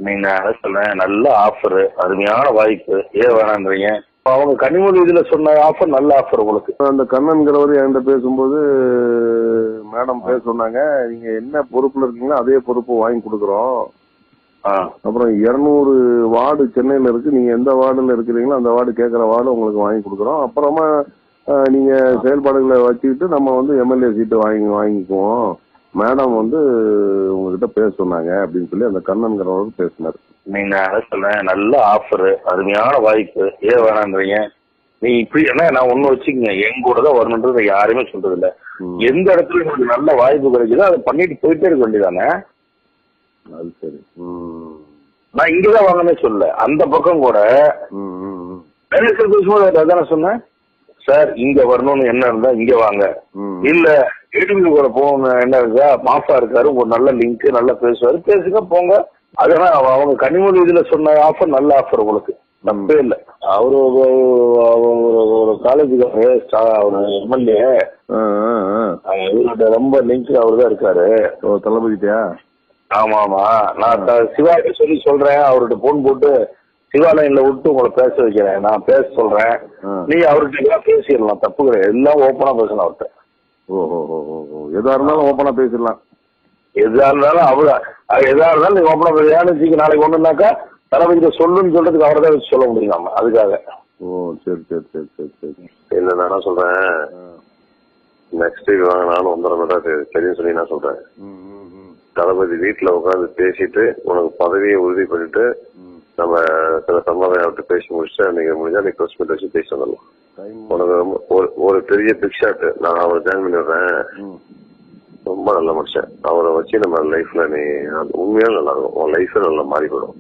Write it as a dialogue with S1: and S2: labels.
S1: நீங்க அதான் சொல்றேன், நல்ல ஆஃபர், அருமையான வாய்ப்பு, ஏன் வேணான்றீங்க? அவங்க கனிமொழி இதுல சொன்ன ஆஃபர் நல்ல ஆஃபர் உங்களுக்கு.
S2: அந்த கண்ணன்கிறவர் என்கிட்ட பேசும்போது மேடம் பேச சொன்னாங்க, நீங்க என்ன பொறுப்புல இருக்கீங்களோ அதே பொறுப்பு வாங்கி கொடுக்குறோம். அப்புறம் 200 வார்டு சென்னையில இருக்கு, நீங்க எந்த வார்டுல இருக்கிறீங்களோ அந்த வார்டு கேட்கிற வார்டு உங்களுக்கு வாங்கி கொடுக்குறோம். அப்புறமா நீங்க செயல்பாடுகளை வச்சுக்கிட்டு நம்ம வந்து எம்எல்ஏ சீட்டு வாங்கிக்குவோம். மேடம் வந்து உங்ககிட்ட பேச சொன்னாங்க அப்படின்னு சொல்லி அந்த கண்ணன்கிறவருக்கு பேசினாரு.
S1: நீங்க அதான் சொல்றேன், நல்ல ஆஃபர், அருமையான வாய்ப்பு, ஏன் வேணான்றீங்க? நீ இப்படி என்ன நான் ஒண்ணு வச்சுக்கங்க, எங்க கூட தான் வரணுன்றது யாருமே சொல்றது இல்ல. எந்த இடத்துல உங்களுக்கு நல்ல வாய்ப்பு கிடைக்குதோ அதை பண்ணிட்டு போயிட்டே இருக்க வேண்டியதானே.
S2: அது சரி.
S1: நான் இங்கதான் வாங்கன்னு சொல்ல, அந்த பக்கம் கூட பேசும்போது அதான சொன்னேன். சார் இங்க வரணும்னு என்ன இருந்தா இங்க வாங்க, இல்ல ஏடிபி கூட போகணும் என்ன இருக்கா, மாஃபா இருக்காரு, ஒரு நல்ல லிங்க், நல்லா பேசுவாரு, பேசுங்க போங்க. அதெல்லாம் அவங்க கனிமொழி இதுல சொன்ன ஆஃபர் நல்ல ஆஃபர் உங்களுக்கு, தப்பே இல்லை. அவரு ஒரு காலேஜுக்கு அவரு எம்எல்ஏ, இவர்கிட்ட ரொம்ப லிங்க் அவரு தான் இருக்காரு.
S2: தளபதியா?
S1: ஆமா ஆமா, நான் சிவாஜி சொல்லி சொல்றேன், அவர்கிட்ட போன் போட்டு சிவாலயன்ல விட்டு உங்களை பேச வைக்கிறேன், நான் பேச சொல்றேன், நீங்க அவர்கிட்ட எல்லாம் பேசிடலாம், தப்பு கிடையாது, எல்லாம் ஓப்பனா பேசலாம் அவர்கிட்ட.
S2: எதா இருந்தாலும் ஓப்பனா பேசிடலாம்.
S1: எதா இருந்தாலும் எதா இருந்தாலும் நீங்க ஓப்பனா பேச, நாளைக்கு ஒண்ணுனாக்கா தளபதிக்கு சொல்லுன்னு சொல்றதுக்கு அவரை தான் வச்சு சொல்ல முடியும் நாம, அதுக்காக.
S2: சரி சரி சரி சரி சரி.
S1: இல்ல நான் சொல்றேன், நெக்ஸ்ட் வீக் வாங்க, நானும் வந்துடுறேன் தெரியும் சொல்லி நான் சொல்றேன். தளபதி வீட்டுல உட்காந்து பேசிட்டு உனக்கு பதவியை உறுதி பண்ணிட்டு நம்ம சில சமாதானம் விட்டு பேசி முடிச்சுட்டு அன்னைக்கு முடிஞ்சா நீ க்ளோஸ் பண்ணி வச்சு பேசி வந்துடலாம். உனக்கு ஒரு பெரிய பிக் ஷாட் நான் அவரை ஜாயின் பண்ணிடுறேன். ரொம்ப நல்ல மனுஷன், அவரை வச்சு நம்ம லைஃப்ல நீ உண்மையா நல்லா இருக்கும், உன் லைஃபே நல்லா மாறி போயிடும்.